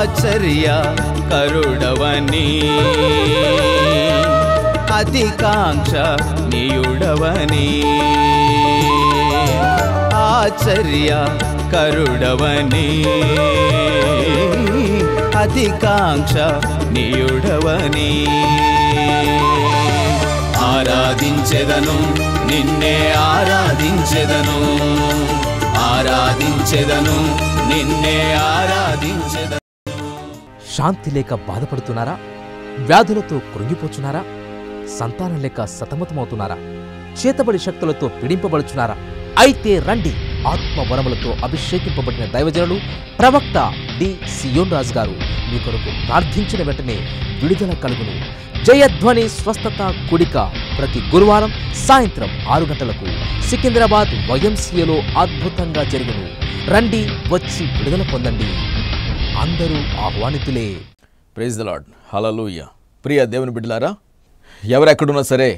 ఆశ్చర్యకరుడవని అతికాంక్షణీయుడవని ఆశ్చర్యకరుడవని అతికాంక్షణీయుడవని ఆరాధించెదను నిన్నే ఆరాధించెదను ఆరాధించెదను నిన్నే ఆరాధించెదను. శాంతి లేక బాధపడుతున్నారా? వ్యాధులతో కృంగిపోచున్నారా? సంతానం లేక సతమతమవుతున్నారా? చేతబడి శక్తులతో పీడింపబడుచున్నారా? అయితే రండి, ఆత్మవరములతో అభిషేకింపబడిన దైవజనులు ప్రవక్త డి సియోన్ రాజు గారు మీ కొరకు ప్రార్థించిన వెంటనే విడుదల కలుగును. జయధ్వని స్వస్థత కూడిక ప్రతి గురువారం సాయంత్రం 6 గంటలకు సికింద్రాబాద్ YMCAలో అద్భుతంగా జరుగును. రండి, వచ్చి విడుదల పొందండి. అందరూ ఆహ్వానితులే. Praise the Lord. హల్లెలూయా. ప్రియ దేవుని బిడ్డలారా, ఎవరెక్కడున్నా సరే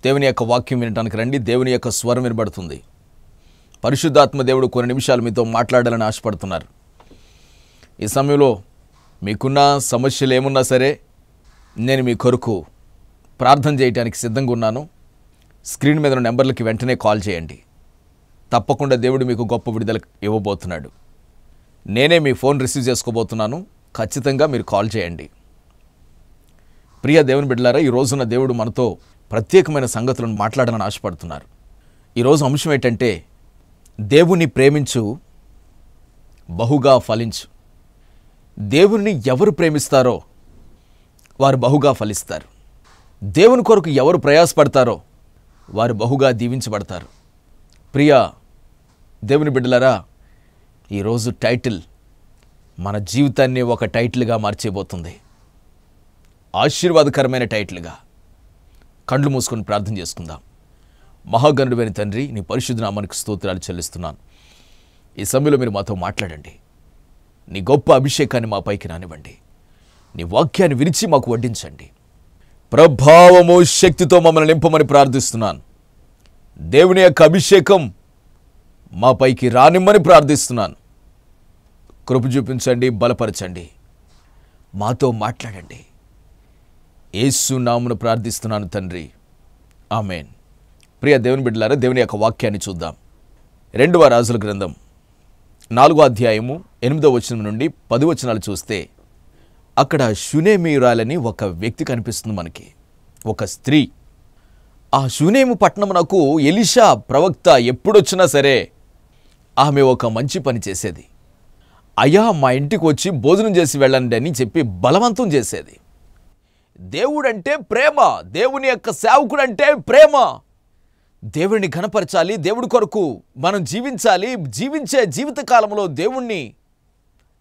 దేవుని యొక్క వాక్యం వినడానికి రండి. దేవుని యొక్క స్వరం వినబడుతుంది. పరిశుద్ధాత్మ దేవుడు కొన్ని నిమిషాలు మీతో మాట్లాడాలని ఆశపడుతున్నారు. ఈ సమయంలో మీకున్న సమస్యలు ఏమున్నా సరే నేను మీ కొరకు ప్రార్థన చేయడానికి సిద్ధంగా ఉన్నాను. స్క్రీన్ మీద ఉన్న నెంబర్లకి వెంటనే కాల్ చేయండి. తప్పకుండా దేవుడు మీకు గొప్ప విడుదల ఇవ్వబోతున్నాడు. నేనే మీ ఫోన్ రిసీవ్ చేసుకోబోతున్నాను. ఖచ్చితంగా మీరు కాల్ చేయండి. ప్రియ దేవుని బిడ్డలారా, ఈ రోజున దేవుడు మనతో ప్రత్యేకమైన సంగతులను మాట్లాడాలని ఆశపడుతున్నారు. ఈరోజు అంశం ఏంటంటే దేవుని ప్రేమించు, బహుగా ఫలించు. దేవుని ఎవరు ప్రేమిస్తారో వారు బహుగా ఫలిస్తారు. దేవుని కొరకు ఎవరు ప్రయాసపడతారో వారు బహుగా దీవించబడతారు. ప్రియ దేవుని బిడ్డలారా, ఈరోజు టైటిల్ మన జీవితాన్ని ఒక టైటిల్గా మార్చేయబోతుంది. ఆశీర్వాదకరమైన టైటిల్గా. కళ్ళు మూసుకొని ప్రార్థన చేసుకుందాం. మహాగణుడైన తండ్రి, నీ పరిశుద్ధ నామానికి స్తోత్రాలు చెల్లిస్తున్నాను. ఈ సమయంలో మీరు మాతో మాట్లాడండి. నీ గొప్ప అభిషేకాన్ని మా పైకి రానివ్వండి. నీ వాక్యాన్ని విరిచి మాకు వడ్డించండి. ప్రభావము శక్తితో మమ్మల్ని నింపమని ప్రార్థిస్తున్నాను. దేవుని యొక్క అభిషేకం మా పైకి రానిమ్మని ప్రార్థిస్తున్నాను. కృప చూపించండి, బలపరచండి, మాతో మాట్లాడండి. యేసు నామమున ప్రార్థిస్తున్నాను తండ్రి, ఆమేన్. ప్రియ దేవుని బిడ్డలారా, దేవుని యొక్క వాక్యాన్ని చూద్దాం. 2వ రాజుల గ్రంథం 4వ అధ్యాయము 8వ వచనం నుండి 10 వచనాలు చూస్తే అక్కడ షూనేమీయురాలని ఒక వ్యక్తి కనిపిస్తుంది మనకి, ఒక స్త్రీ. ఆ షూనేము పట్టణమునకు ఎలీషా ప్రవక్త ఎప్పుడొచ్చినా సరే ఆమె ఒక మంచి పని చేసేది. అయ్యా, మా ఇంటికి వచ్చి భోజనం చేసి వెళ్ళండి అని చెప్పి బలవంతం చేసేది. దేవుడంటే ప్రేమ, దేవుని యొక్క సేవకుడంటే ప్రేమ. దేవుడిని ఘనపరచాలి, దేవుడి కొరకు మనం జీవించాలి. జీవించే జీవితకాలంలో దేవుణ్ణి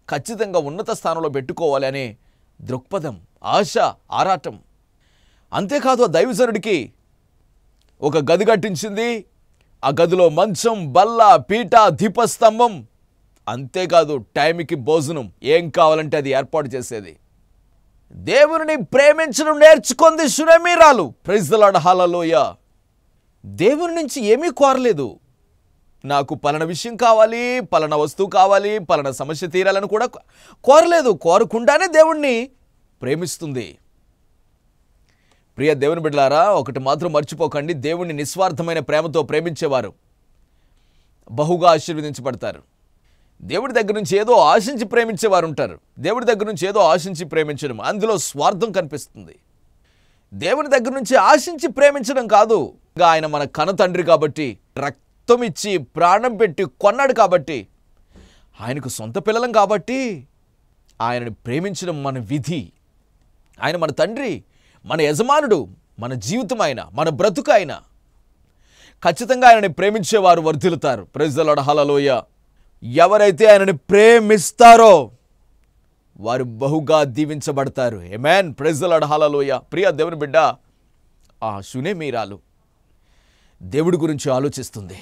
ఖచ్చితంగా ఉన్నత స్థానంలో పెట్టుకోవాలి అనే దృక్పథం, ఆశ, ఆరాటం. అంతేకాదు ఆ దైవజనుడికి ఒక గది కట్టించింది. ఆ గదిలో మంచం, బల్ల, పీట, దీపస్తంభం. అంతేకాదు టైంకి భోజనం ఏం కావాలంటే అది ఏర్పాటు చేసేది. దేవుని ప్రేమించడం నేర్చుకుంది షూనేమీయురాలు. Praise the Lord. హల్లెలూయా. దేవుని నుంచి ఏమీ కోరలేదు. నాకు పలానా విషయం కావాలి, పలానా వస్తువు కావాలి, పలానా సమస్య తీరాలని కూడా కోరలేదు. కోరకుండానే దేవుణ్ణి ప్రేమిస్తుంది. ప్రియ దేవుని బిడ్డలారా, ఒకటి మాత్రం మర్చిపోకండి, దేవుణ్ణి నిస్వార్థమైన ప్రేమతో ప్రేమించేవారు బహుగా ఆశీర్వదించబడతారు. దేవుడి దగ్గర నుంచి ఏదో ఆశించి ప్రేమించేవారు ఉంటారు. దేవుడి దగ్గర నుంచి ఏదో ఆశించి ప్రేమించడం, అందులో స్వార్థం కనిపిస్తుంది. దేవుని దగ్గర నుంచి ఆశించి ప్రేమించడం కాదు. ఆయన మన కన్న తండ్రి కాబట్టి, రక్తం ఇచ్చి ప్రాణం పెట్టి కొన్నాడు కాబట్టి, ఆయనకు సొంత పిల్లలం కాబట్టి ఆయనని ప్రేమించడం మన విధి. ఆయన మన తండ్రి, మన యజమానుడు, మన జీవితం ఆయన, మన బ్రతుకు ఆయన. ఖచ్చితంగా ఆయనని ప్రేమించేవారు వర్ధిల్లుతారు. Praise the Lord. హల్లెలూయా. ఎవరైతే ఆయనని ప్రేమిస్తారో వారు బహుగా దీవించబడతారు. Amen. Praise the Lord. Hallelujah. ప్రియ దేవుని బిడ్డ, ఆ షూనేమీయురాలు దేవుడి గురించి ఆలోచిస్తుంది.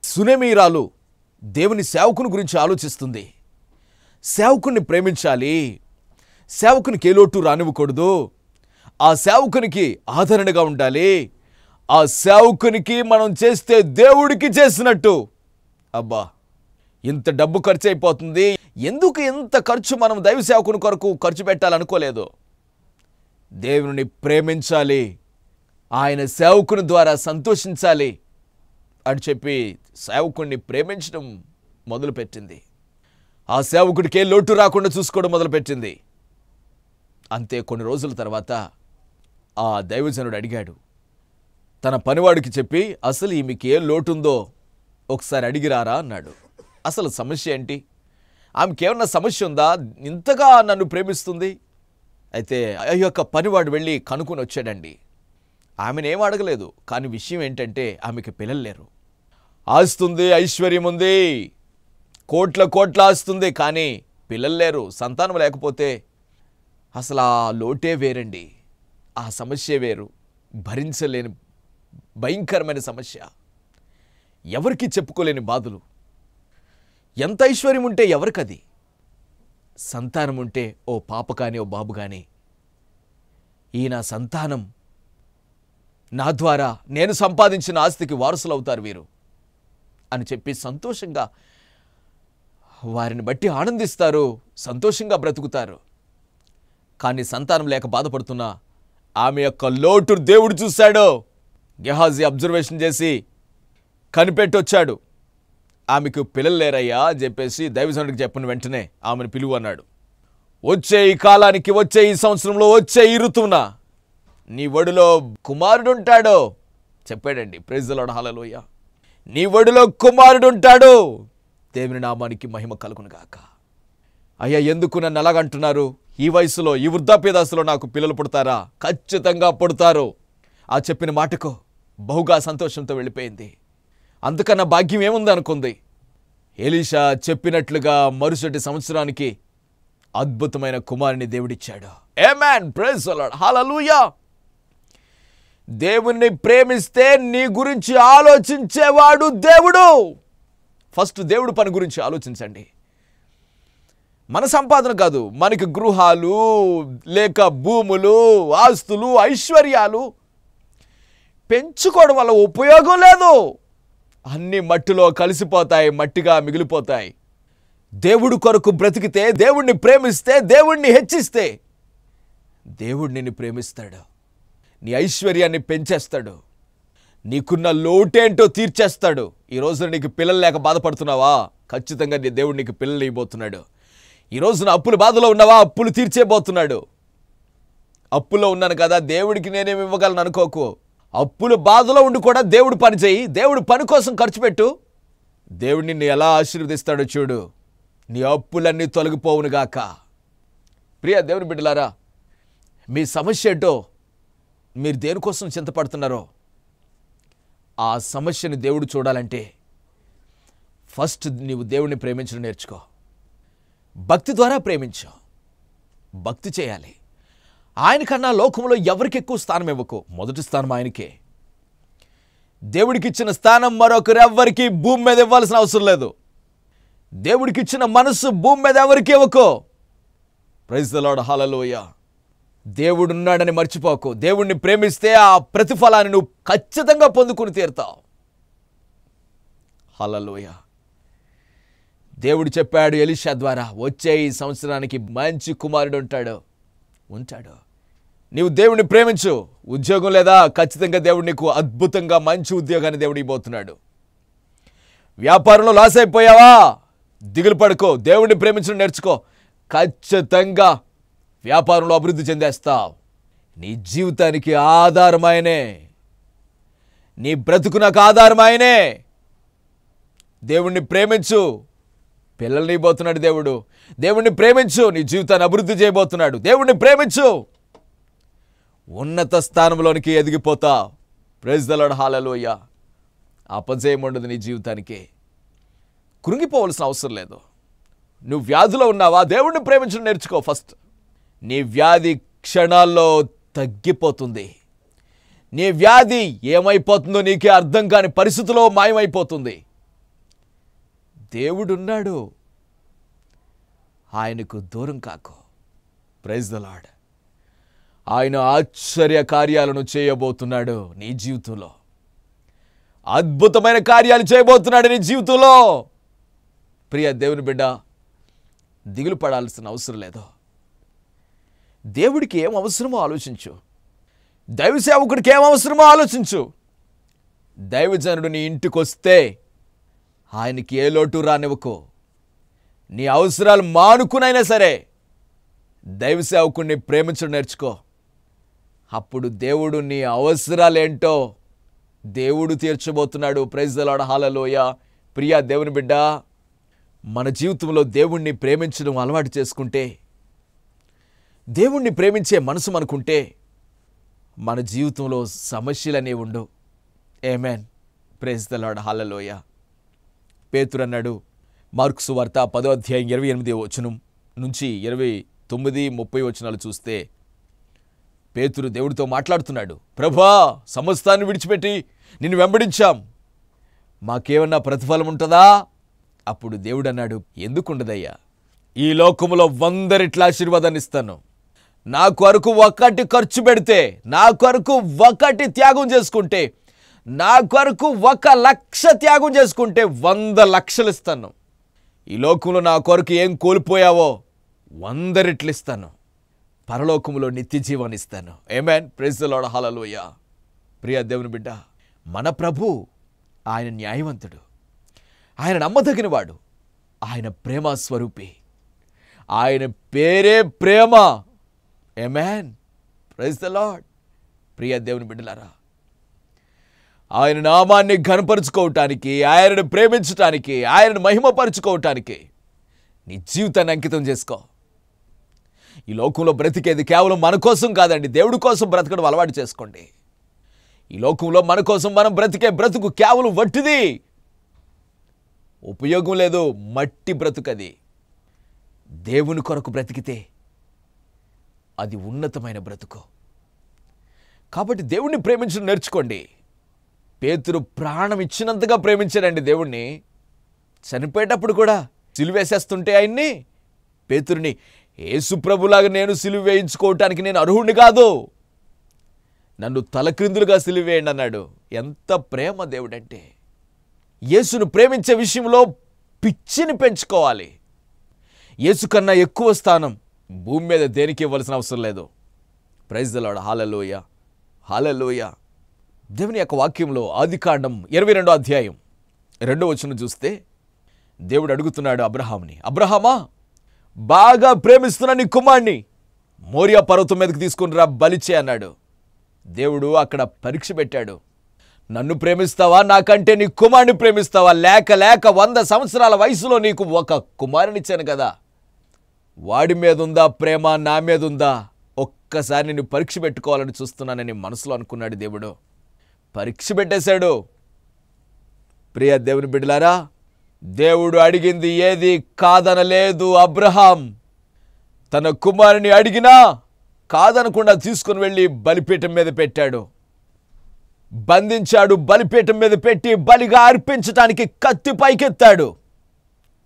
షూనేమీయురాలు దేవుని సేవకుని గురించి ఆలోచిస్తుంది. సేవకుని ప్రేమించాలి, సేవకునికి ఏ లోటు రానివ్వకూడదు, ఆ సేవకునికి ఆదరణగా ఉండాలి, ఆ సేవకునికి మనం చేస్తే దేవుడికి చేసినట్టు. అబ్బా, ఇంత డబ్బు ఖర్చు అయిపోతుంది, ఎందుకు ఇంత ఖర్చు మనం దైవ సేవకుని కొరకు ఖర్చు పెట్టాలనుకోలేదు? దేవుని ప్రేమించాలి, ఆయన సేవకుని ద్వారా సంతోషించాలి అని చెప్పి సేవకుడిని ప్రేమించడం మొదలుపెట్టింది. ఆ సేవకుడికి ఏ లోటు రాకుండా చూసుకోవడం మొదలుపెట్టింది. అంతే కొన్ని రోజుల తర్వాత ఆ దైవజనుడు అడిగాడు, తన పనివాడికి చెప్పి, అసలు ఈమెకి ఏ లోటుందో ఒకసారి అడిగిరారా అన్నాడు. అసలు సమస్య ఏంటి? ఆమెకి ఏమన్నా సమస్య ఉందా? ఇంతగా నన్ను ప్రేమిస్తుంది? అయితే ఆ యొక్క పనివాడు వెళ్ళి కనుక్కొని వచ్చాడండి. ఆమెను ఏం అడగలేదు, కానీ విషయం ఏంటంటే ఆమెకి పిల్లలు లేరు. ఆస్తుంది, ఐశ్వర్యం ఉంది, కోట్ల ఆస్తుంది, కానీ పిల్లలు లేరు. సంతానం లేకపోతే అసలు ఆ లోటే వేరండి, ఆ సమస్య వేరు, భరించలేని భయంకరమైన సమస్య, ఎవరికి చెప్పుకోలేని బాధలు. ఎంత ఐశ్వర్యం ఉంటే ఎవరికది? సంతానం ఉంటే ఓ పాప కానీ ఓ బాబు కానీ, ఈయన సంతానం నా ద్వారా నేను సంపాదించిన ఆస్తికి వారసులు అవుతారు వీరు అని చెప్పి సంతోషంగా వారిని బట్టి ఆనందిస్తారు, సంతోషంగా బ్రతుకుతారు. కానీ సంతానం లేక బాధపడుతున్నా ఆమె యొక్క లోటు దేవుడు చూశాడు. గెహాజీ అబ్జర్వేషన్ చేసి కనిపెట్టొచ్చాడు. ఆమెకు పిల్లలు లేరయ్యా అని చెప్పేసి దైవజనుడికి చెప్పిన వెంటనే ఆమెను పిలువు అన్నాడు. వచ్చే ఈ కాలానికి, వచ్చే ఈ సంవత్సరంలో, వచ్చే ఈ ఋతువున నీ ఒడిలో కుమారుడు ఉంటాడు చెప్పాడండి. ప్రైజ్ ది లార్డ్, హల్లెలూయా. నీ ఒడిలో కుమారుడు ఉంటాడు. దేవుని నామానికి మహిమ కలుగును గాక. అయ్యా, ఎందుకు నన్ను అలాగంటున్నారు? ఈ వయసులో, ఈ వృద్ధాప్య దశలో నాకు పిల్లలు పుడతారా? ఖచ్చితంగా పుడతారు. ఆ చెప్పిన మాటకు బహుగా సంతోషంతో వెళ్ళిపోయింది. అంతకన్నా భాగ్యం ఏముంది అనుకుంది. ఎలీషా చెప్పినట్లుగా మరుసటి సంవత్సరానికి అద్భుతమైన కుమారుని దేవుడిచ్చాడు. ఆమేన్, ప్రైజ్ ది లార్డ్, హల్లెలూయా. దేవుణ్ణి ప్రేమిస్తే నీ గురించి ఆలోచించేవాడు దేవుడు. ఫస్ట్ దేవుడు పని గురించి ఆలోచించండి. మన సంపాదన కాదు, మనకి గృహాలు లేక భూములు, ఆస్తులు, ఐశ్వర్యాలు పెంచుకోవడం వల్ల ఉపయోగం లేదు. అన్నీ మట్టిలో కలిసిపోతాయి, మట్టిగా మిగిలిపోతాయి. దేవుడు కొరకు బ్రతికితే, దేవుణ్ణి ప్రేమిస్తే, దేవుణ్ణి హెచ్చిస్తే దేవుడు నిన్ను ప్రేమిస్తాడు. నీ ఐశ్వర్యాన్ని పెంచేస్తాడు. నీకున్న లోటేంటో తీర్చేస్తాడు. ఈ రోజున నీకు పిల్లలు లేక బాధపడుతున్నావా? ఖచ్చితంగా నీ దేవుడు నీకు పిల్లలు ఇవ్వబోతున్నాడు. ఈ రోజున అప్పుల బాధలో ఉన్నావా? అప్పులు తీర్చేయబోతున్నాడు. అప్పులో ఉన్నాను కదా, దేవుడికి నేనేమి ఇవ్వగలను అనుకోకు. అప్పుల బాధలో ఉండి కూడా దేవుడు పని చేయి, దేవుడు పని కోసం ఖర్చు పెట్టు. దేవుడు నిన్ను ఎలా ఆశీర్వదిస్తాడో చూడు. నీ అప్పులన్నీ తొలగిపోవునుగాక. ప్రియ దేవుని బిడ్డలారా, మీ సమస్య ఏంటో, మీరు దేనికోసం చింతపడుతున్నారో ఆ సమస్యని దేవుడు చూడాలంటే ఫస్ట్ నీవు దేవుడిని ప్రేమించడం నేర్చుకో. భక్తి ద్వారా ప్రేమించు. భక్తి చేయాలి. ఆయనకన్నా లోకంలో ఎవరికి ఎక్కువ స్థానం ఇవ్వకు. మొదటి స్థానం ఆయనకే. దేవుడికి ఇచ్చిన స్థానం మరొకరెవ్వరికి భూమి మీద ఇవ్వాల్సిన అవసరం లేదు. దేవుడికి ఇచ్చిన మనసు భూమి మీద ఎవరికి ఇవ్వకు. ప్రైజ్ ది లార్డ్, హల్లెలూయా. దేవుడు ఉన్నాడని మర్చిపోకు. దేవుడిని ప్రేమిస్తే ఆ ప్రతిఫలాన్ని నువ్వు ఖచ్చితంగా పొందుకుని తీరుతావు. హల్లెలూయా. దేవుడు చెప్పాడు ఎలీషా ద్వారా, వచ్చే ఈ సంవత్సరానికి మంచి కుమారుడు ఉంటాడు. నీవు దేవుడిని ప్రేమించు. ఉద్యోగం లేదా? ఖచ్చితంగా దేవుడు నీకు అద్భుతంగా మంచి ఉద్యోగాన్ని దేవుడు ఇవ్వబోతున్నాడు. వ్యాపారంలో లాస్ అయిపోయావా? దిగులు పడుకో. దేవుడిని ప్రేమించడం నేర్చుకో. ఖచ్చితంగా వ్యాపారంలో అభివృద్ధి చెందేస్తావు. నీ జీవితానికి ఆధారమైనే, నీ బ్రతుకునకు ఆధారమైనే. దేవుణ్ణి ప్రేమించు. పిల్లల్ని ఇవ్వబోతున్నాడు దేవుడు. దేవుణ్ణి ప్రేమించు. నీ జీవితాన్ని అభివృద్ధి చేయబోతున్నాడు. దేవుణ్ణి ప్రేమించు. ఉన్నత స్థానంలోనికి ఎదిగిపోతావు. ప్రైజ్ ది లార్డ్, హల్లెలూయా. అపజయం ఉండదు నీ జీవితానికి. కృంగిపోవలసిన అవసరం లేదు. నువ్వు వ్యాధిలో ఉన్నావా? దేవుణ్ణి ప్రేమించడం నేర్చుకో ఫస్ట్. నీ వ్యాధి క్షణాల్లో తగ్గిపోతుంది. నీ వ్యాధి ఏమైపోతుందో నీకే అర్థం కాని పరిస్థితిలో మాయమైపోతుంది. దేవుడున్నాడు, ఆయనకు దూరం కాకు. Praise the Lord. ఆయన ఆశ్చర్య కార్యాలను చేయబోతున్నాడు నీ జీవితంలో. అద్భుతమైన కార్యాలు చేయబోతున్నాడు నీ జీవితంలో. ప్రియ దేవుని బిడ్డ, దిగులు పడాల్సిన అవసరం లేదు. దేవుడికి ఏం అవసరమో ఆలోచించు. దైవ సేవకుడికి ఏం అవసరమో ఆలోచించు. దైవజనుడు నీ ఇంటికి వస్తే ఆయనకి ఏ లోటు రానివ్వకు. నీ అవసరాలు మానుకునైనా సరే దైవ సేవకుడిని ప్రేమించడం నేర్చుకో. అప్పుడు దేవుడు నీ అవసరాలేంటో దేవుడు తీర్చబోతున్నాడు. ప్రైజ్ ది లార్డ్, హల్లెలూయా. ప్రియా దేవుని బిడ్డ, మన జీవితంలో దేవుణ్ణి ప్రేమించడం అలవాటు చేసుకుంటే, దేవుణ్ణి ప్రేమించే మనసు మనకుంటే మన జీవితంలో సమస్యలు అనేవి ఉండవు. ఆమేన్. ప్రైజ్ ది లార్డ్, హల్లెలూయా. పేతురు అన్నాడు, మార్కు సువార్త 10వ అధ్యాయం 28వ వచనం నుంచి 29, 30 వచనాలు చూస్తే పేతురు దేవుడితో మాట్లాడుతున్నాడు. ప్రభువా, సమస్తాన్ని విడిచిపెట్టి నిన్ను వెంబడించాం, మాకేమన్నా ప్రతిఫలం ఉంటుందా? అప్పుడు దేవుడు అన్నాడు, ఎందుకుండదయ్యా, ఈ లోకములో 100 రెట్ల ఆశీర్వాదాన్ని ఇస్తాను. నా కొరకు ఒకటి ఖర్చు పెడితే, నా కొరకు ఒకటి త్యాగం చేసుకుంటే, నా కొరకు 1,00,000 త్యాగం చేసుకుంటే 100 లక్షలు ఇస్తాను. ఈ లోకంలో నా కొరకు ఏం కోల్పోయావో 100 రెట్లు ఇస్తాను. పరలోకములో నిత్య జీవాన్ని ఇస్తాను. ఆమేన్. Praise the Lord, hallelujah. ప్రియ దేవుని బిడ్డ, మన ప్రభు ఆయన న్యాయవంతుడు, ఆయన నమ్మదగినవాడు, ఆయన ప్రేమ స్వరూపి, ఆయన పేరే ప్రేమ. ఆమేన్. Praise the Lord. ప్రియ దేవుని బిడ్డలారా, ఆయన నామాన్ని ఘనపరుచుకోవటానికి, ఆయనను ప్రేమించటానికి, ఆయనను మహిమపరుచుకోవటానికి నీ జీవితాన్ని అంకితం చేసుకో. ఈ లోకంలో బ్రతికేది కేవలం మన కోసం కాదండి, దేవుడి కోసం బ్రతకడం అలవాటు చేసుకోండి. ఈ లోకంలో మన కోసం మనం బ్రతికే బ్రతుకు కేవలం వట్టిది, ఉపయోగం లేదు, మట్టి బ్రతుకది. దేవుని కొరకు బ్రతికితే అది ఉన్నతమైన బ్రతుకు. కాబట్టి దేవుణ్ణి ప్రేమించడం నేర్చుకోండి. పేతురు ప్రాణం ఇచ్చినంతగా ప్రేమించాడండి దేవుణ్ణి. చనిపోయేటప్పుడు కూడా సిలువేసేస్తుంటే ఆయన్ని, పేతురుని, యేసుప్రభులాగా నేను సిలువ వేయించుకోవటానికి నేను అర్హుడిని కాదు, నన్ను తలక్రిందులుగా సిలువేయండి అన్నాడు. ఎంత ప్రేమ దేవుడంటే! యేసును ప్రేమించే విషయంలో పిచ్చిని పెంచుకోవాలి. యేసు కన్నా ఎక్కువ స్థానం భూమి మీద దేనికి ఇవ్వాల్సిన అవసరం లేదు. ప్రైజ్ ది లార్డ్, హల్లెలూయా, హల్లెలూయా. దేవుని యొక్క వాక్యంలో ఆదికాండం 22వ అధ్యాయం 2వ వచనం చూస్తే దేవుడు అడుగుతున్నాడు అబ్రహాముని, అబ్రహామా, బాగా ప్రేమిస్తున్న నీ కుమారుని మోరియా పర్వతం మీదకి తీసుకుని రా, బలిచే అన్నాడు. దేవుడు అక్కడ పరీక్ష పెట్టాడు. నన్ను ప్రేమిస్తావా, నాకంటే నీ కుమారుని ప్రేమిస్తావా? లేక 100 సంవత్సరాల వయసులో నీకు ఒక కుమారునిచ్చాను కదా, వాడి మీద ఉందా ప్రేమ, నా మీద ఉందా? ఒక్కసారి నిన్ను పరీక్ష పెట్టుకోవాలని చూస్తున్నానని మనసులో అనుకున్నాడు దేవుడు. పరీక్ష పెట్టేశాడు. ప్రియ దేవుని బిడ్డలారా, దేవుడు అడిగింది ఏది కాదనలేదు. అబ్రహాం తన కుమారుని అడిగినా కాదనకుండా తీసుకుని వెళ్ళి బలిపీఠం మీద పెట్టాడు, బంధించాడు. బలిపీఠం మీద పెట్టి బలిగా అర్పించటానికి కత్తి పైకెత్తాడు.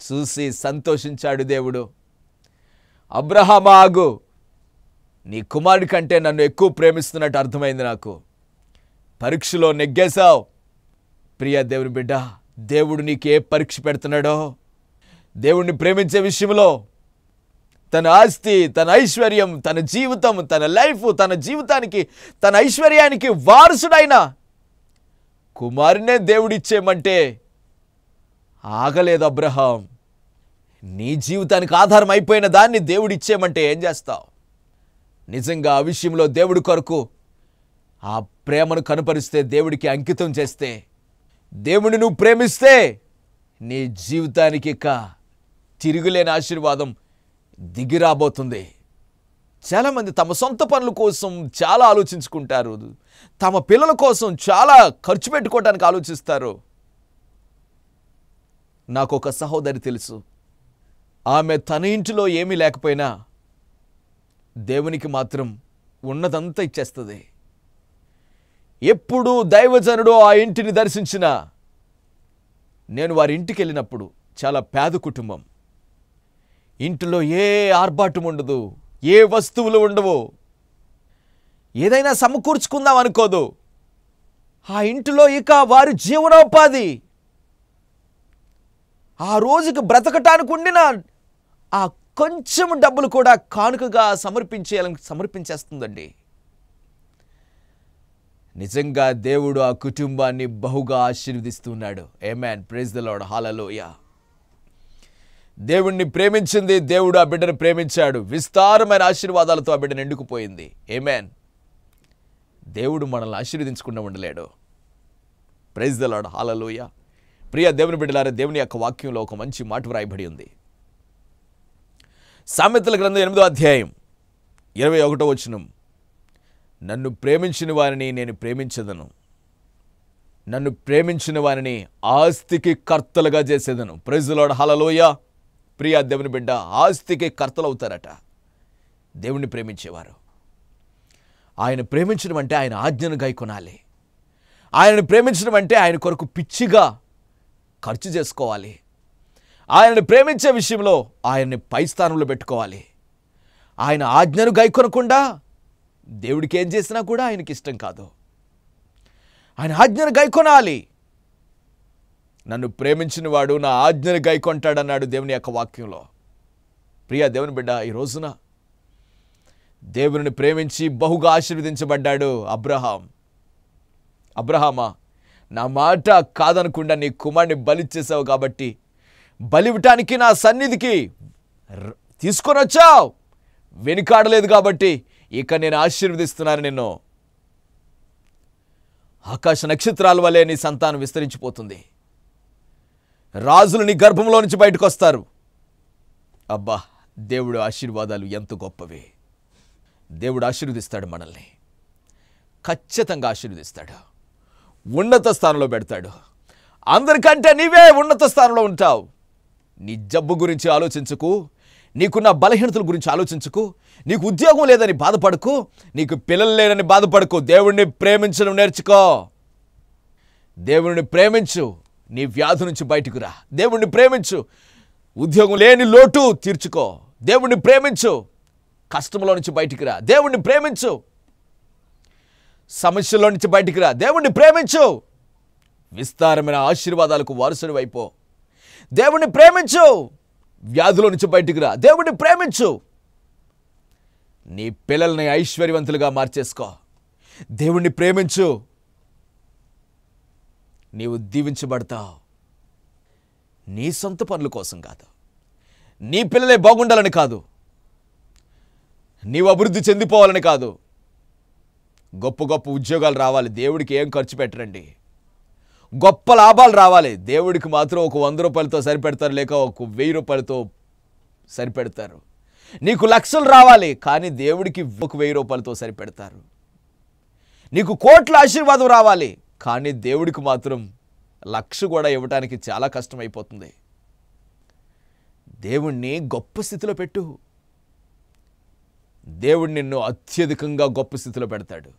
చూసి సంతోషించాడు దేవుడు. అబ్రహాం, ఆగు, నీ కుమారుడి కంటే నన్ను ఎక్కువ ప్రేమిస్తున్నట్టు అర్థమైంది నాకు. పరీక్షలో నెగ్గేశావు. ప్రియ దేవుని బిడ్డ, దేవుడు నీకు ఏ పరీక్ష పెడుతున్నాడో, దేవుణ్ణి ప్రేమించే విషయంలో తన ఆస్తి, తన ఐశ్వర్యం, తన జీవితం, తన లైఫ్, తన జీవితానికి, తన ఐశ్వర్యానికి వారసుడైన కుమారునే దేవుడిచ్చేయమంటే ఆగలేదు అబ్రహాం. నీ జీవితానికి ఆధారం అయిపోయిన దాన్ని దేవుడిచ్చేయమంటే ఏం చేస్తావు? నిజంగా ఆ విషయంలో దేవుడి కొరకు ఆ ప్రేమను కనపరిస్తే, దేవుడికి అంకితం చేస్తే, దేవుని నువ్వు ప్రేమిస్తే నీ జీవితానికి ఇక తిరుగులేని ఆశీర్వాదం దిగిరాబోతుంది. చాలామంది తమ సొంత పనుల కోసం చాలా ఆలోచించుకుంటారు, తమ పిల్లల కోసం చాలా ఖర్చు పెట్టుకోవడానికి ఆలోచిస్తారు. నాకు ఒక సహోదరి తెలుసు. ఆమె తన ఇంటిలో ఏమీ లేకపోయినా దేవునికి మాత్రం ఉన్నదంతా ఇచ్చేస్తుంది. ఎప్పుడు దైవజనుడు ఆ ఇంటిని దర్శించినా, నేను వారి ఇంటికి వెళ్ళినప్పుడు, చాలా పేద కుటుంబం, ఇంటిలో ఏ ఆర్భాటం ఉండదు, ఏ వస్తువులు ఉండవు, ఏదైనా సమకూర్చుకుందాం అనుకోదు. ఆ ఇంటిలో ఇక వారి జీవనోపాధి, ఆ రోజుకి బ్రతకటానికి ఉండిన ఆ కొంచెం డబ్బులు కూడా కానుకగా సమర్పించేస్తుందండి. నిజంగా దేవుడు ఆ కుటుంబాన్ని బహుగా ఆశీర్వదిస్తున్నాడు. Amen. Praise the Lord. Hallelujah. దేవుణ్ణి ప్రేమించింది, దేవుడు ఆ బిడ్డను ప్రేమించాడు. విస్తారమైన ఆశీర్వాదాలతో ఆ బిడ్డ నిండుకుపోయింది. ఆమేన్. దేవుడు మనల్ని ఆశీర్వదించకుండా ఉండలేడు. Praise the Lord. హల్లెలూయా. ప్రియ దేవుని బిడ్డలారా, దేవుని యొక్క వాక్యంలో ఒక మంచి మాట వ్రాయబడి ఉంది. సామెతల గ్రంథం 8వ అధ్యాయం 21వ వచనం, నన్ను ప్రేమించిన వారిని నేను ప్రేమించదను, నన్ను ప్రేమించిన వారిని ఆస్తికి కర్తలుగా చేసేదను. Praise the Lord. హల్లెలూయా. ప్రియ దేవుని బిడ్డ, ఆస్తికి కర్తలు అవుతారట దేవుణ్ణి ప్రేమించేవారు. ఆయన ప్రేమించడం అంటే ఆయన ఆజ్ఞను గైకొనాలి. ఆయనను ప్రేమించడం అంటే ఆయన కొరకు పిచ్చిగా ఖర్చు చేసుకోవాలి. ఆయనను ప్రేమించే విషయంలో ఆయన్ని పై స్థానంలో పెట్టుకోవాలి. ఆయన ఆజ్ఞను గైకొనకుండా దేవుడికి ఏం చేసినా కూడా ఆయనకి ఇష్టం కాదు. ఆయన ఆజ్ఞను గైకొనాలి. నన్ను ప్రేమించిన వాడు నా ఆజ్ఞను గైకొంటాడన్నాడు దేవుని యొక్క వాక్యంలో. ప్రియ దేవుని బిడ్డ, ఈ రోజున దేవుని ప్రేమించి బహుగా ఆశీర్వదించబడ్డాడు అబ్రహాం. అబ్రహామా, నా మాట కాదనకుండా నీ కుమారుని బలిచ్చేసావు కాబట్టి, బలివ్వటానికి నా సన్నిధికి తీసుకొని వచ్చావు, వెనుకాడలేదు కాబట్టి ఇక నేను ఆశీర్వదిస్తున్నాను నిన్ను. ఆకాశ నక్షత్రాల వలె నీ సంతానం విస్తరించిపోతుంది. రాజులు నీ గర్భంలో నుంచి బయటకు వస్తారు. అబ్బా, దేవుడు ఆశీర్వాదాలు ఎంత గొప్పవి. దేవుడు ఆశీర్వదిస్తాడు మనల్ని, ఖచ్చితంగా ఆశీర్వదిస్తాడు. ఉన్నత స్థానంలో పెడతాడు. అందరికంటే నీవే ఉన్నత స్థానంలో ఉంటావు. నీ జబ్బు గురించి ఆలోచించకు, నీకున్న బలహీనతల గురించి ఆలోచించకు, నీకు ఉద్యోగం లేదని బాధపడకు, నీకు పిల్లలు లేదని బాధపడకు. దేవుణ్ణి ప్రేమించడం నేర్చుకో. దేవుణ్ణి ప్రేమించు, నీ వ్యాధి నుంచి బయటకు రా. దేవుణ్ణి ప్రేమించు, ఉద్యోగం లేని లోటు తీర్చుకో. దేవుణ్ణి ప్రేమించు, కష్టంలో నుంచి బయటికి రా. దేవుణ్ణి ప్రేమించు, సమస్యల్లో నుంచి బయటికి రా. దేవుణ్ణి ప్రేమించు, విస్తారమైన ఆశీర్వాదాలకు వారసుడు అయిపో. దేవుణ్ణి ప్రేమించు, వ్యాధుల నుంచి బయటికి రా. దేవుణ్ణి ప్రేమించు, నీ పిల్లల్ని ఐశ్వర్యవంతులుగా మార్చేసుకో. దేవుణ్ణి ప్రేమించు, నీవు దీవించబడతావు. నీ సొంత పనుల కోసం కాదు, నీ పిల్లలే బాగుండాలని కాదు, నీవు అభివృద్ధి చెందిపోవాలని కాదు. గొప్ప గొప్ప ఉద్యోగాలు రావాలి, దేవుడికి ఏం ఖర్చు పెట్టరండి. గొప్ప లాభాలు రావాలి, దేవుడికి మాత్రం ఒక 100 రూపాయలతో సరిపెడతారు, లేక ఒక 1000 రూపాయలతో సరిపెడతారు. నీకు లక్షలు రావాలి, కానీ దేవుడికి ఒక 1000 రూపాయలతో సరిపెడతారు. నీకు కోట్ల ఆశీర్వాదం రావాలి, కానీ దేవుడికి మాత్రం 1,00,000 కూడా ఇవ్వడానికి చాలా కష్టమైపోతుంది. దేవుణ్ణి గొప్ప స్థితిలో పెట్టు. దేవుడు నిన్ను అత్యధికంగా గొప్ప స్థితిలో పెడతాడు.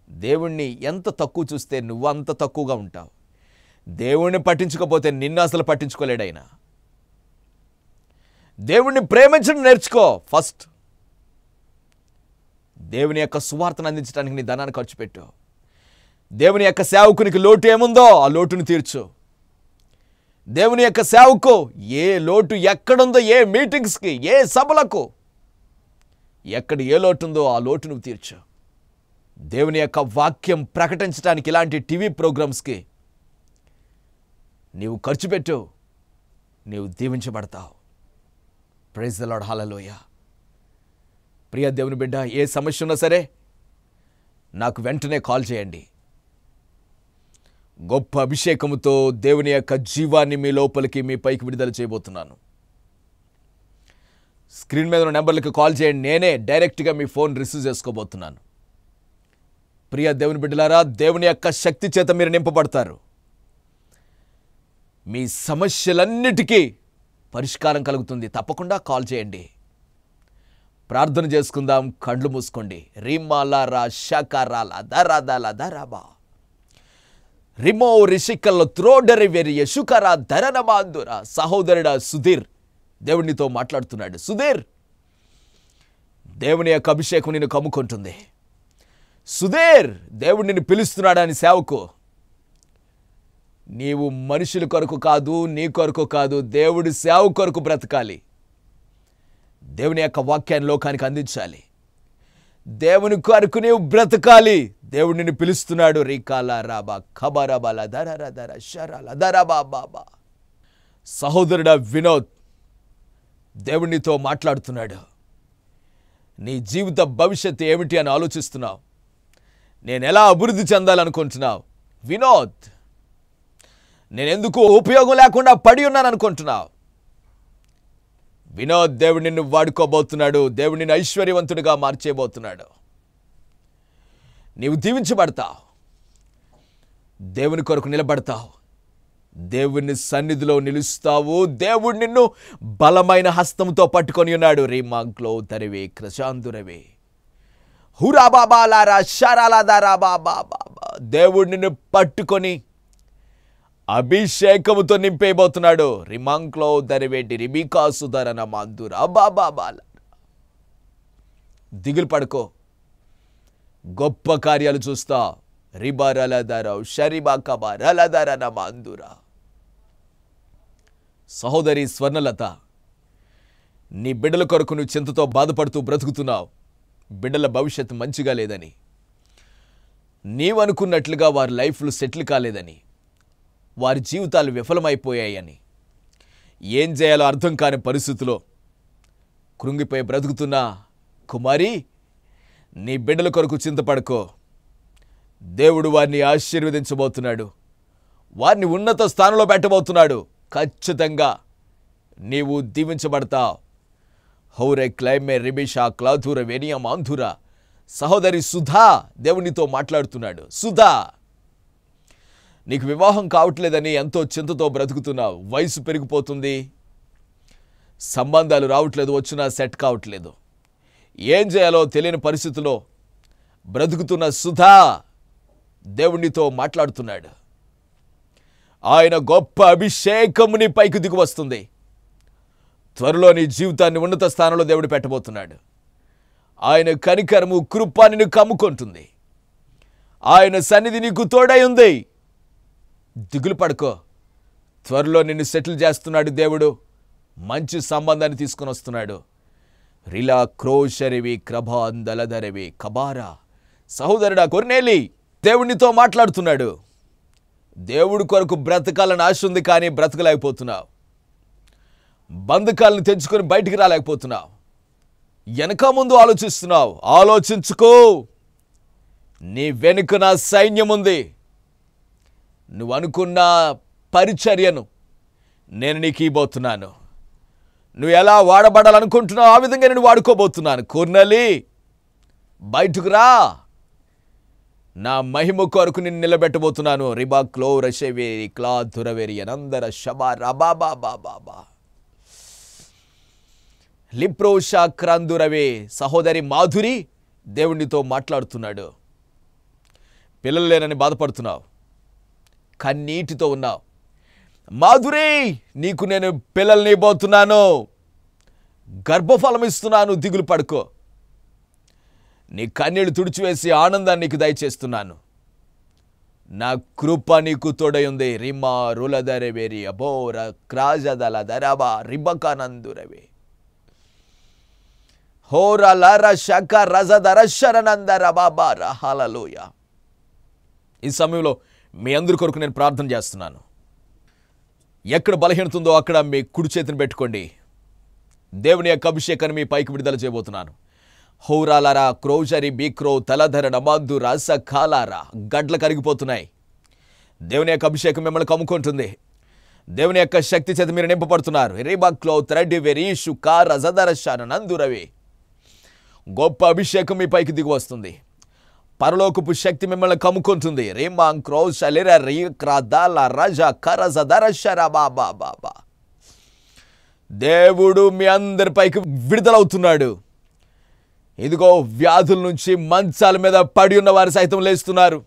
దేవుణ్ణి ఎంత తక్కువ చూస్తే నువ్వు అంత తక్కువగా ఉంటావు. దేవుణ్ణి పట్టించుకోకపోతే నిన్ను అసలు పట్టించుకోలేడు ఆయన. దేవుణ్ణి ప్రేమించడం నేర్చుకో ఫస్ట్. దేవుని యొక్క సువార్తను అందించడానికి నీ ధనాన్ని ఖర్చు పెట్టు. దేవుని యొక్క సేవకునికి లోటు ఏముందో ఆ లోటును తీర్చు. దేవుని యొక్క సేవకు ఏ లోటు ఎక్కడుందో, ఏ మీటింగ్స్కి, ఏ సభలకు ఎక్కడ ఏ లోటు ఉందో ఆ లోటు నువ్వు తీర్చు. దేవుని యొక్క వాక్యం ప్రకటించడానికి ఇలాంటి టీవీ ప్రోగ్రామ్స్కి నీవు ఖర్చు పెట్టు, నీవు దీవించబడతావు. Praise the Lord. హల్లెలూయా. ప్రియ దేవుని బిడ్డ, ఏ సమస్య ఉన్నా సరే నాకు వెంటనే కాల్ చేయండి. గొప్ప అభిషేకముతో దేవుని యొక్క జీవాన్ని మీ లోపలికి, మీ పైకి విడుదల చేయబోతున్నాను. స్క్రీన్ మీద ఉన్న నెంబర్లకి కాల్ చేయండి. నేనే డైరెక్ట్గా మీ ఫోన్ రిసీవ్ చేసుకోబోతున్నాను. ప్రియ దేవుని బిడ్డలారా, దేవుని యొక్క శక్తి చేత మీరు నింపబడతారు. మీ సమస్యలన్నిటికీ పరిష్కారం కలుగుతుంది. తప్పకుండా కాల్ చేయండి. ప్రార్థన చేసుకుందాం. కళ్ళు మూసుకోండి. రిమాలారా షకరాల దరాదాల దరాబా రిమో రిషికల్లో త్రోడరి వెరి యశుకరా ధరనమాందుర. సహోదరుడా సుధీర్, దేవునితో మాట్లాడుతున్నాడు. సుధీర్, దేవుని యొక్క అభిషేకం నిన్ను కమ్ముకుంటుంది. సుధీర్, దేవుడు నిన్ను పిలుస్తున్నాడని సేవకు నీవు మనుషుల కొరకు కాదు, నీ కొరకు కాదు, దేవుడి సేవ కొరకు బ్రతకాలి. దేవుని యొక్క వాక్యాన్ని లోకానికి అందించాలి. దేవుని కొరకు నీవు బ్రతకాలి. దేవుడు నిన్ను పిలుస్తున్నాడు. రీకాల రాబా ఖబరబల దరర దర శరల దరబా బాబా. సహోదరుడా వినోద్, దేవునితో మాట్లాడుతున్నాడు. నీ జీవిత భవిష్యత్తు ఏమిటి అని ఆలోచిస్తున్నావు. నేను ఎలా అభివృద్ధి చెందాలనుకుంటున్నావు? వినోద్, నేను ఎందుకు ఉపయోగం లేకుండా పడి ఉన్నాను అనుకుంటున్నావు? వినోద్, దేవుడు నిన్ను వాడుకోబోతున్నాడు. దేవుడు నిన్ను ఐశ్వర్యవంతుడిగా మార్చేయబోతున్నాడు. నీవు దీవించబడతావు. దేవుని కొరకు నిలబడతావు. దేవుని సన్నిధిలో నిలుస్తావు. దేవుడు నిన్ను బలమైన హస్తంతో పట్టుకొని ఉన్నాడు. రీమాంక్లో తరివే క్రశాందురవే హురా బాబాలారా షరాలాదారా బాబా బాబా. దేవుడు నిన్ను పట్టుకొని అభిషేకముతో నింపేయబోతున్నాడు. రిమాంక్లో దరివేటి రిబికా సుధరన మాందురా బాబా బాల. దిగులు పడుకో, గొప్ప కార్యాలు చూస్తా. రిబారలదరవు షరిబా కబారలదరన మాందురా. సహోదరి స్వర్ణలత, నీ బిడ్డల కొరకు నువ్వు చింతతో బాధపడుతూ బ్రతుకుతున్నావు. బిడ్డల భవిష్యత్తు మంచిగా లేదని, నీవనుకున్నట్లుగా వారి లైఫ్లో సెటిల్ కాలేదని, వారి జీవితాలు విఫలమైపోయాయని, ఏం చేయాలో అర్థం కాని పరిస్థితిలో కృంగిపోయి బ్రతుకుతున్నా కుమారి, నీ బిడ్డల కొరకు చింతపడుకో. దేవుడు వారిని ఆశీర్వదించబోతున్నాడు. వారిని ఉన్నత స్థానంలో పెట్టబోతున్నాడు. ఖచ్చితంగా నీవు దీవించబడతావు. హౌరే క్లైమే రిబిషా క్లాధుర వెనియా మాంధుర. సహోదరి సుధా, దేవునితో మాట్లాడుతున్నాడు. సుధా, నీకు వివాహం కావట్లేదని ఎంతో చింతతో బ్రతుకుతున్నావు. వయసు పెరిగిపోతుంది, సంబంధాలు రావట్లేదు, వచ్చినా సెట్ కావట్లేదు, ఏం చేయాలో తెలియని పరిస్థితిలో బ్రతుకుతున్న సుధా, దేవునితో మాట్లాడుతున్నాడు. ఆయన గొప్ప అభిషేకము నీ పైకి దిగి వస్తుంది. త్వరలో నీ జీవితాన్ని ఉన్నత స్థానంలో దేవుడు పెట్టబోతున్నాడు. ఆయన కనికరము కృప నిన్ను కమ్ముకుంటుంది. ఆయన సన్నిధి నీకు తోడై ఉంది. దిగులు పడుకో, త్వరలో నిన్ను సెటిల్ చేస్తున్నాడు దేవుడు. మంచి సంబంధాన్ని తీసుకొని వస్తున్నాడు. రిలా క్రోషరివి క్రభాందలధరవి కబారా. సహోదరుడా కొర్నేలి, దేవునితో మాట్లాడుతున్నాడు. దేవుడి కొరకు బ్రతకాలని ఆశ ఉంది, కానీ బ్రతకలేకపోతున్నావు. బంధకాలను తెంచుకొని బయటికి రాలేకపోతున్నావు. వెనక ముందు ఆలోచిస్తున్నావు. ఆలోచించుకో, నీ వెనుక నా సైన్యం ఉంది. నువ్వు అనుకున్న పరిచర్యను నేను నీకు ఇవ్వబోతున్నాను. నువ్వు ఎలా వాడబడాలనుకుంటున్నావు ఆ విధంగా నేను వాడుకోబోతున్నాను. కొర్నలి, బయటకు రా. నా మహిమ కొరకు నిన్ను నిలబెట్టబోతున్నాను. రిబా క్లో రషవేరి క్లా దురవేరి అనందర షబా రబా బాబా బాబా లిప్రోషా క్రాందురవే. సహోదరి మాధురి, దేవునితో మాట్లాడుతున్నాడు. పిల్లలు లేనని బాధపడుతున్నావు, కన్నీటితో ఉన్నావు. మాధురి, నీకు నేను పిల్లల్ని ఇవ్వబోతున్నాను, గర్భఫలం ఇస్తున్నాను. దిగులు పడుకో. నీ కన్నీళ్లు తుడిచివేసి ఆనందాన్ని నీకు దయచేస్తున్నాను. నా కృప నీకు తోడై ఉంది. రిమా రులదరవేరి అబోర క్రాజదల దరబా రిబకానందురవే హోరలర శక రజదర శరణందర బాబా రహలలోయ. ఈ సమయంలో మీ అందరి కొరకు నేను ప్రార్థన చేస్తున్నాను. ఎక్కడ బలహీనత ఉందో అక్కడ మీ కుడి చేతిని పెట్టుకోండి. దేవుని యొక్క అభిషేకాన్ని మీ పైకి విడుదల చేయబోతున్నాను. హౌరాలరా క్రోజరి బీక్రో తలధర నమాందు రస కాలారా. గడ్ల కరిగిపోతున్నాయి. దేవుని యొక్క అభిషేకం మిమ్మల్ని కమ్ముకుంటుంది. దేవుని యొక్క శక్తి చేత మీరు నింపబడుతున్నారు. రిబాక్లో త్రెడ్ వెరీషు కార జదరశాన నందురవి. గొప్ప అభిషేకం మీ పైకి దిగి వస్తుంది. పరలోకపు శక్తి మిమ్మల్ని కమ్ముకుంటుంది. రేమాంగ్ క్రోష్ అలిర రీ క్రాదాల రజ కరజ దరశర బాబా బాబా. దేవుడు మీ అందరిపైకి విడుదలవుతున్నాడు. ఇదిగో, వ్యాధుల నుంచి మంచాల మీద పడి ఉన్న వారు సైతం లేస్తున్నారు.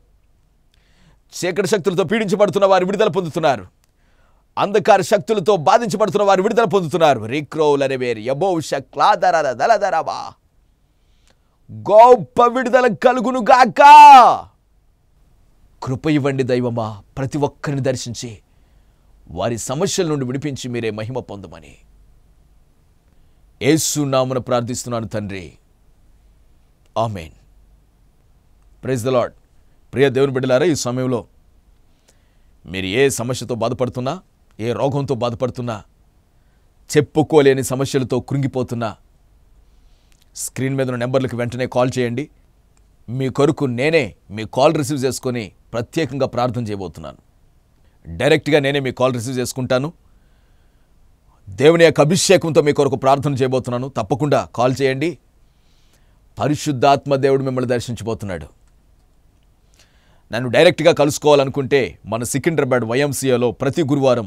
చీకటి శక్తులతో పీడించబడుతున్న వారు విడుదల పొందుతున్నారు. అంధకార శక్తులతో బాధించబడుతున్న వారు విడుదల పొందుతున్నారు. రిక్రోలరెవేరి యబోష క్లాదర దలదరబా. గొప్ప విడుదల కలుగును గాక. కృప ఇవ్వండి దైవమా, ప్రతి ఒక్కరిని దర్శించి వారి సమస్యల నుండి విడిపించి మీరే మహిమ పొందమని యేసు నామమున ప్రార్థిస్తున్నాను తండ్రి. ఆమేన్. Praise the Lord. ప్రియ దేవుని బిడ్డలారా, ఈ సమయంలో మీరు ఏ సమస్యతో బాధపడుతున్నా, ఏ రోగంతో బాధపడుతున్నా, చెప్పుకోలేని సమస్యలతో కృంగిపోతున్నా, స్క్రీన్ మీద ఉన్న నెంబర్లకు వెంటనే కాల్ చేయండి. మీ కొరకు నేనే మీ కాల్ రిసీవ్ చేసుకొని ప్రత్యేకంగా ప్రార్థన చేయబోతున్నాను. డైరెక్ట్గా నేనే మీ కాల్ రిసీవ్ చేసుకుంటాను. దేవుని యొక్క అభిషేకంతో మీ కొరకు ప్రార్థన చేయబోతున్నాను. తప్పకుండా కాల్ చేయండి. పరిశుద్ధాత్మ దేవుడు మిమ్మల్ని దర్శించబోతున్నాడు. నన్ను డైరెక్ట్గా కలుసుకోవాలనుకుంటే మన సికింద్రాబాద్ వైఎంసీఏలో ప్రతి గురువారం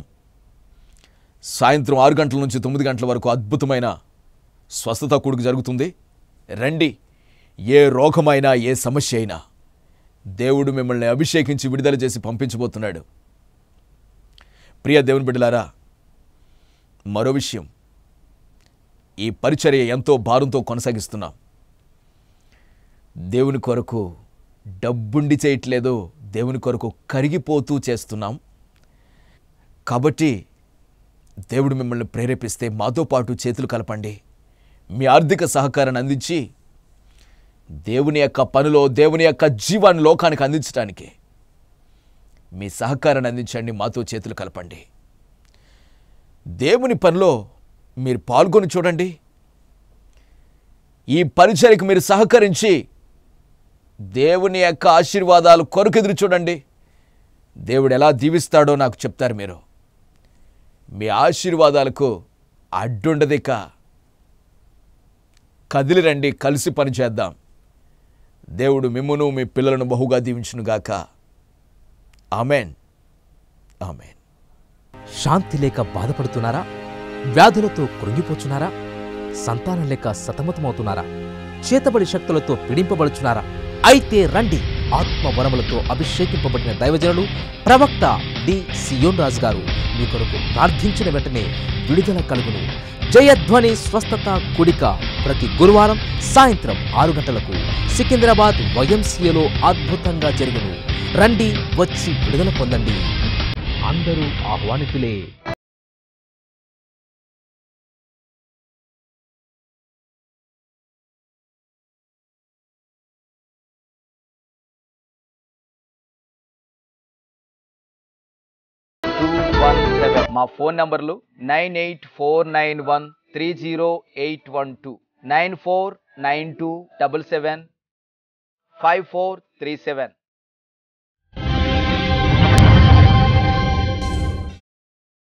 సాయంత్రం 6 గంటల నుంచి 9 గంటల వరకు అద్భుతమైన స్వస్థత కూడిక జరుగుతుంది. రండి. ఏ రోగమైనా, ఏ సమస్య అయినా దేవుడు మిమ్మల్ని అభిషేకించి విడుదల చేసి పంపించబోతున్నాడు. ప్రియ దేవుని బిడ్డలారా, మరో విషయం, ఈ పరిచర్య ఎంతో భారంతో కొనసాగిస్తున్నాం. దేవుని కొరకు డబ్బుండి చేయట్లేదు, దేవుని కొరకు కరిగిపోతూ చేస్తున్నాం. కాబట్టి దేవుడు మిమ్మల్ని ప్రేరేపిస్తే మాతో పాటు చేతులు కలపండి. మీ ఆర్థిక సహకారాన్ని అందించి దేవుని యొక్క పనిలో, దేవుని యొక్క జీవాన్ని లోకానికి అందించడానికి మీ సహకారాన్ని అందించండి. మాతో చేతులు కలపండి. దేవుని పనిలో మీరు పాల్గొని చూడండి. ఈ పరిచర్యకు మీరు సహకరించి దేవుని యొక్క ఆశీర్వాదాలు కొరకు ఎదురు చూడండి. దేవుడు ఎలా దీవిస్తాడో నాకు చెప్తారు మీరు. మీ ఆశీర్వాదాలకు అడ్డుండదిక. కదిలి రండి, కలిసి పని చేద్దాం. దేవుడు మిమ్మును మీ పిల్లలను బహుగా దీవించునుగాక. ఆమెన్. ఆమెన్. శాంతి లేక బాధపడుతున్నారా? వ్యాధులతో కృంగిపోచున్నారా? సంతానం లేక సతమతమవుతున్నారా? చేతబడి శక్తులతో పీడింపబడుచున్నారా? అయితే రండి. ఆత్మవరములతో అభిషేకింపబడిన దైవజనులు ప్రవక్త డి సియోన్ రాజు గారు మీ కొరకు ప్రార్థించిన వెంటనే విడుదల కలుగును. జయధ్వని స్వస్థత కూడిక ప్రతి గురువారం సాయంత్రం 6 గంటలకు సికింద్రాబాద్ వైఎంసీఏలో అద్భుతంగా జరుగును. రండి, వచ్చి విడుదల పొందండి. అందరూ ఆహ్వానితులే. మా ఫోన్ నంబర్లు 9849130812 9492775437.